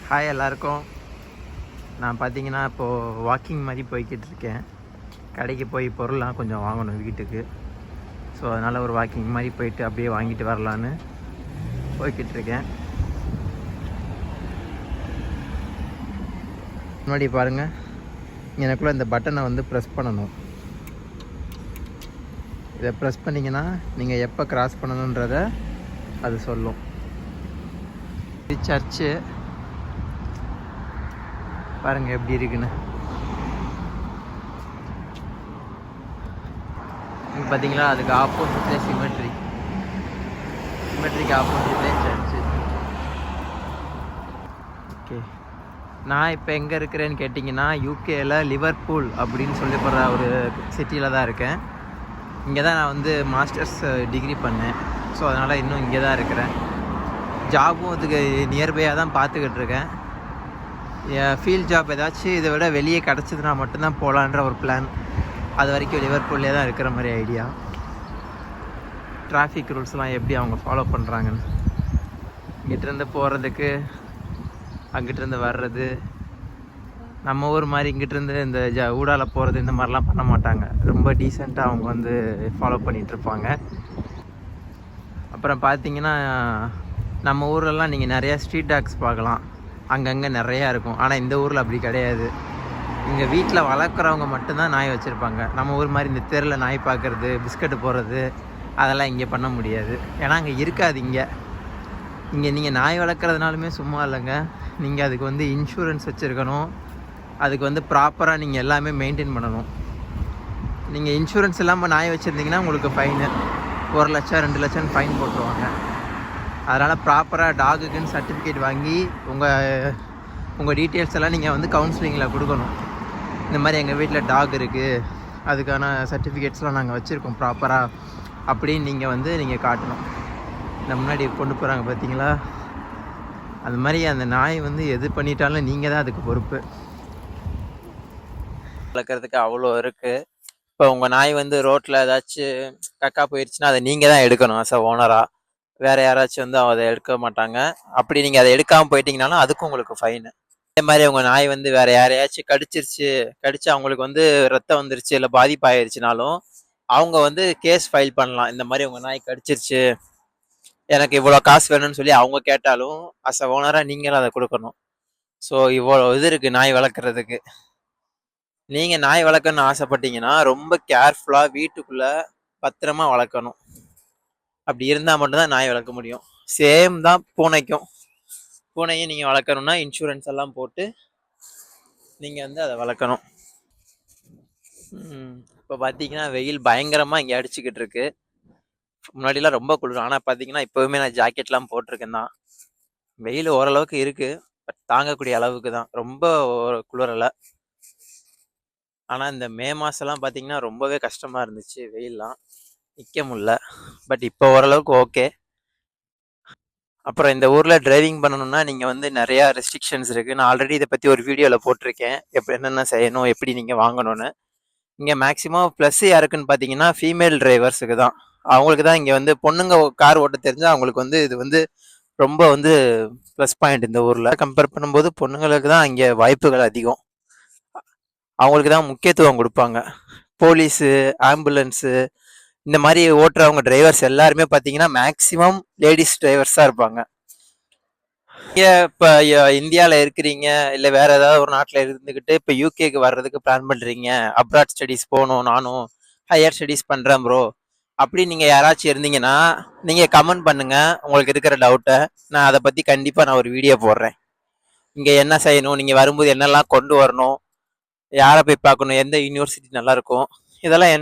Hi எல்லாருக்கும். நான் பார்த்தீங்கன்னா இப்போது வாக்கிங் மாதிரி போய்கிட்டு இருக்கேன். கடைக்கு போய் பொருள்லாம் கொஞ்சம் வாங்கணும் வீட்டுக்கு. ஸோ அதனால் ஒரு வாக்கிங் மாதிரி போயிட்டு அப்படியே வாங்கிட்டு வரலான்னு போய்கிட்டு இருக்கேன். முன்னாடி பாருங்கள், எனக்குள்ளே இந்த பட்டனை வந்து ப்ரெஸ் பண்ணணும். இதை ப்ரெஸ் பண்ணிங்கன்னா நீங்கள் எப்போ கிராஸ் பண்ணணுன்றதை அது சொல்லும். இது சர்ச்சு பாருங்கள் எப்படி இருக்குன்னு. பார்த்தீங்களா, அதுக்கு ஆப்போசிட்லேயே சிமெட்ரிக்கு ஆப்போசிட்லேயே சர்ச்சு. ஓகே, நான் இப்போ எங்கே இருக்கிறேன்னு கேட்டிங்கன்னா யூகேயில் லிவர்பூல் அப்படின்னு சொல்லப்படுற ஒரு சிட்டியில் தான் இருக்கேன். இங்கே தான் நான் வந்து மாஸ்டர்ஸ் டிகிரி பண்ணேன். ஸோ அதனால் இன்னும் இங்கே தான் இருக்கிறேன். ஜாபும் அதுக்கு நியர்பையாக தான் பார்த்துக்கிட்டு இருக்கேன். ஃபீல்ட் ஜாப் ஏதாச்சும் இதை விட வெளியே கிடச்சிதுன்னா மட்டும்தான் போகலான்ற ஒரு பிளான். அது வரைக்கும் லிவர்பூல்லே தான் இருக்கிற மாதிரி ஐடியா. டிராஃபிக் ரூல்ஸ்லாம் எப்படி அவங்க ஃபாலோ பண்ணுறாங்கன்னு, இங்கிட்டிருந்து போகிறதுக்கு அங்கிட்டிருந்து வர்றது, நம்ம ஊர் மாதிரி இங்கிட்டிருந்து இந்த ஊடால போகிறது இந்த மாதிரிலாம் பண்ண மாட்டாங்க. ரொம்ப டீசெண்டாக அவங்க வந்து ஃபாலோ பண்ணிகிட்ருப்பாங்க. அப்புறம் பார்த்திங்கன்னா நம்ம ஊர்லலாம் நீங்கள் நிறையா ஸ்ட்ரீட் டாக்ஸ் பார்க்கலாம், அங்கங்கே நிறையா இருக்கும். ஆனால் இந்த ஊரில் அப்படி கிடையாது. இங்கே வீட்டில் வளர்க்குறவங்க மட்டும்தான் நாய் வச்சுருப்பாங்க. நம்ம ஊர் மாதிரி இந்த தெருவில் நாய் பார்க்குறது, பிஸ்கட்டு போடுறது அதெல்லாம் இங்கே பண்ண முடியாது. ஏன்னா அங்கே இருக்காது. இங்கே நீங்கள் நாய் வளர்க்குறதுனாலுமே சும்மா இல்லைங்க, நீங்கள் அதுக்கு வந்து இன்சூரன்ஸ் வச்சுருக்கணும். அதுக்கு வந்து ப்ராப்பராக நீங்கள் எல்லாமே மெயின்டைன் பண்ணணும். நீங்கள் இன்சூரன்ஸ் இல்லாமல் நாய் வச்சுருந்தீங்கன்னா உங்களுக்கு ஃபைனு 1 லட்சம் 2 லட்சம் ஃபைன் போட்டுருவாங்க. அதனால் ப்ராப்பராக டாகுக்குன்னு சர்டிஃபிகேட் வாங்கி உங்கள் டீட்டெயில்ஸ் எல்லாம் நீங்கள் வந்து கவுன்சிலிங்கில் கொடுக்கணும். இந்த மாதிரி எங்கள் வீட்டில் டாக் இருக்குது, அதுக்கான சர்டிஃபிகேட்ஸ்லாம் நாங்கள் வச்சுருக்கோம் ப்ராப்பராக அப்படின்னு நீங்கள் காட்டணும். இந்த முன்னாடி கொண்டு போகிறாங்க பார்த்தீங்களா, அது மாதிரி அந்த நாய் வந்து எது பண்ணிட்டாலும் நீங்கள் தான் அதுக்கு பொறுப்பு. வளர்க்குறதுக்கு அவ்வளோ இருக்குது. இப்போ உங்கள் நாய் வந்து ரோட்டில் ஏதாச்சும் கக்கா போயிடுச்சுன்னா அதை நீங்கள் தான் எடுக்கணும் ஆஸ் அ ஓனராக. வேறு யாராச்சும் வந்து அதை எடுக்க மாட்டாங்க. அப்படி நீங்கள் அதை எடுக்காமல் போயிட்டீங்கனாலும் அதுக்கும் உங்களுக்கு ஃபைனு. அதே மாதிரி உங்கள் நாய் வந்து வேறு யாரையாச்சும் கடிச்சு அவங்களுக்கு வந்து ரத்தம் வந்துருச்சு இல்லை பாதிப்பாயிருச்சுனாலும் அவங்க வந்து கேஸ் ஃபைல் பண்ணலாம். இந்த மாதிரி உங்கள் நாய் கடிச்சிருச்சு, எனக்கு இவ்வளோ காசு வேணும்னு சொல்லி அவங்க கேட்டாலும் அஸ் அ ஓனராக நீங்களும் அதை கொடுக்கணும். ஸோ இவ்வளோ இது இருக்குது நாய் வளர்க்குறதுக்கு. நீங்கள் நாய் வளர்க்கணும்னு ஆசைப்பட்டீங்கன்னா ரொம்ப கேர்ஃபுல்லாக வீட்டுக்குள்ளே பத்திரமா வளர்க்கணும். அப்படி இருந்தால் மட்டும்தான் நாய் வளர்க்க முடியும். சேம் தான் பூனையும் நீங்கள் வளர்க்கணுன்னா இன்சூரன்ஸ் எல்லாம் போட்டு நீங்கள் வந்து அதை வளர்க்கணும். இப்போ பார்த்தீங்கன்னா வெயில் பயங்கரமாக இங்கே அடிச்சுக்கிட்டு இருக்கு. முன்னாடிலாம் ரொம்ப குளிரும், ஆனால் பார்த்தீங்கன்னா இப்போவுமே நான் ஜாக்கெட்லாம் போட்டிருக்கேன் தான். வெயில் ஓரளவுக்கு இருக்குது, பட் தாங்கக்கூடிய அளவுக்கு தான், ரொம்ப குளிரலை. ஆனால் இந்த மே மாதம்லாம் பார்த்தீங்கன்னா ரொம்பவே கஷ்டமாக இருந்துச்சு, வெயிலெலாம் நிற்க முடியல. பட் இப்போ ஓரளவுக்கு ஓகே. அப்புறம் இந்த ஊரில் டிரைவிங் பண்ணணும்னா நீங்கள் வந்து நிறையா ரெஸ்ட்ரிக்ஷன்ஸ் இருக்குது. நான் ஆல்ரெடி இதை பற்றி ஒரு வீடியோவில் போட்டிருக்கேன், என்னென்ன செய்யணும், எப்படி நீங்கள் வாங்கணும்னு. இங்கே மேக்ஸிமம் ப்ளஸ் யாருக்குன்னு பார்த்தீங்கன்னா ஃபீமேல் டிரைவர்ஸுக்கு தான். அவங்களுக்கு தான் இங்கே வந்து பொண்ணுங்க கார் ஓட்ட தெரிஞ்சால் அவங்களுக்கு வந்து இது வந்து ரொம்ப வந்து ப்ளஸ் பாயிண்ட். இந்த ஊரில் கம்பேர் பண்ணும்போது பொண்ணுங்களுக்கு தான் இங்கே வாய்ப்புகள் அதிகம். அவங்களுக்கு தான் முக்கியத்துவம் கொடுப்பாங்க. போலீஸு, ஆம்புலன்ஸு, இந்த மாதிரி ஓட்டுறவங்க டிரைவர்ஸ் எல்லாருமே பார்த்தீங்கன்னா மேக்சிமம் லேடிஸ் டிரைவர்ஸாக இருப்பாங்க. இப்போ இந்தியாவில் இருக்கிறீங்க இல்லை வேற ஏதாவது ஒரு நாட்டில் இருந்துக்கிட்டு இப்போ யூகேக்கு வர்றதுக்கு பிளான் பண்ணுறீங்க, அப்ராட் ஸ்டடீஸ் போகணும், நானும் ஹையர் ஸ்டடீஸ் பண்ணுறேன் ப்ரோ அப்படி நீங்கள் யாராச்சும் இருந்தீங்கன்னா நீங்கள் கமெண்ட் பண்ணுங்கள் உங்களுக்கு இருக்கிற டவுட்டை. நான் அதை பற்றி கண்டிப்பாக நான் ஒரு வீடியோ போடுறேன். இங்கே என்ன செய்யணும், நீங்கள் வரும்போது என்னெல்லாம் கொண்டு வரணும், யாரை போய் பார்க்கணும், எந்த யூனிவர்சிட்டி நல்லாயிருக்கும், இதெல்லாம்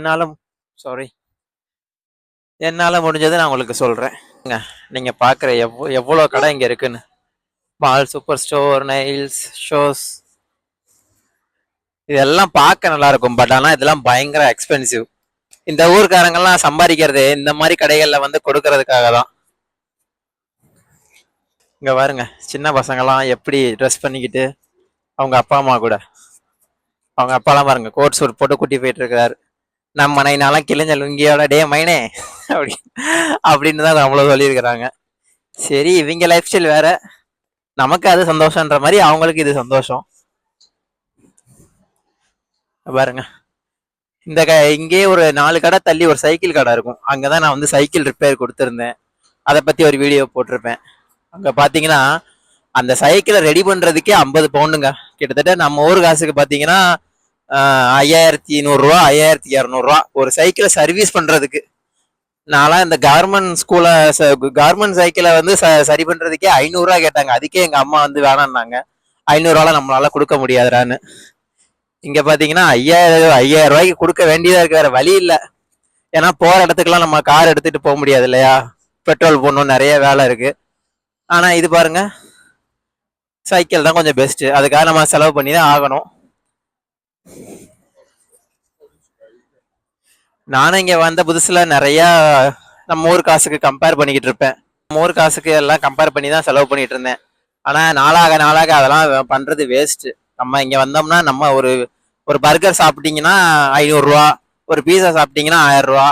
என்னால் முடிஞ்சதை நான் உங்களுக்கு சொல்கிறேன். நீங்கள் பார்க்குற எவ்வளோ கடை இங்கே இருக்குன்னு. Mall, super store, Niles, shows, இதெல்லாம் பார்க்க நல்லாயிருக்கும். பட் ஆனால் இதெல்லாம் பயங்கர எக்ஸ்பென்சிவ். இந்த ஊருக்காரங்கெல்லாம் சம்பாதிக்கிறது இந்த மாதிரி கடைகளில் வந்து கொடுக்கறதுக்காக தான். இங்கே பாருங்க, சின்ன பசங்கள்லாம் எப்படி ட்ரெஸ் பண்ணிக்கிட்டு அவங்க அப்பா அம்மா கூட, அவங்க அப்பாலாம் பாருங்க கோட் சூட் போட்டு கூட்டி போயிட்டு இருக்கிறாரு. நம்ம நைனாலாம் கிழிஞ்ச லுங்கியோட டே மைனே அப்படின்னு தான் நம்மள சொல்லியிருக்கிறாங்க. சரி, இவங்க லைஃப் ஸ்டைல் வேற, நமக்கு அது சந்தோஷன்ற மாதிரி அவங்களுக்கு இது சந்தோஷம். பாருங்க, இந்த இங்கே ஒரு 4 கடை தள்ளி ஒரு சைக்கிள் கடை இருக்கும். அங்கதான் நான் வந்து சைக்கிள் ரிப்பேர் கொடுத்துருந்தேன். அதை பத்தி ஒரு வீடியோ போட்டிருப்பேன். அங்க பாத்தீங்கன்னா அந்த சைக்கிளை ரெடி பண்றதுக்கே 50 பவுண்டுங்க. கிட்டத்தட்ட நம்ம ஊர் காசுக்கு பாத்தீங்கன்னா 5100 ரூபா 5200 ரூபா ஒரு சைக்கிளை சர்வீஸ் பண்றதுக்கு. நான்லாம் இந்த கவர்மெண்ட் சைக்கிளை வந்து சரி பண்றதுக்கே 500 ரூபா கேட்டாங்க. அதுக்கே எங்க அம்மா வந்து வேணான்னாங்க. 500 ரூபால நம்மளால கொடுக்க முடியாதுடான்னு. இங்க பாத்தீங்கன்னா 5000 ரூபாய்க்கு கொடுக்க வேண்டியதா இருக்கு, வேற வழி இல்ல. ஏன்னா போற இடத்துக்குலாம் நம்ம கார் எடுத்துட்டு போக முடியாது இல்லையா, பெட்ரோல் போடணும், நிறைய வேலை இருக்கு. ஆனா இது பாருங்க, சைக்கிள் தான் கொஞ்சம் பெஸ்ட். அதுக்காக நம்ம செலவு பண்ணி தான் ஆகணும். நானும் இங்க வந்த புதுசுல நிறைய நம்ம ஊர் காசுக்கு கம்பேர் பண்ணிக்கிட்டு இருப்பேன். நம்ம ஊர் காசுக்கு எல்லாம் கம்பேர் பண்ணி தான் செலவு பண்ணிட்டு இருந்தேன். ஆனா நாளாக அதெல்லாம் பண்றது வேஸ்ட். நம்ம இங்க வந்தோம்னா நம்ம ஒரு பர்கர் சாப்பிட்டீங்கன்னா 500 ரூபா, ஒரு பீஸா சாப்பிட்டீங்கன்னா 1000 ரூபா,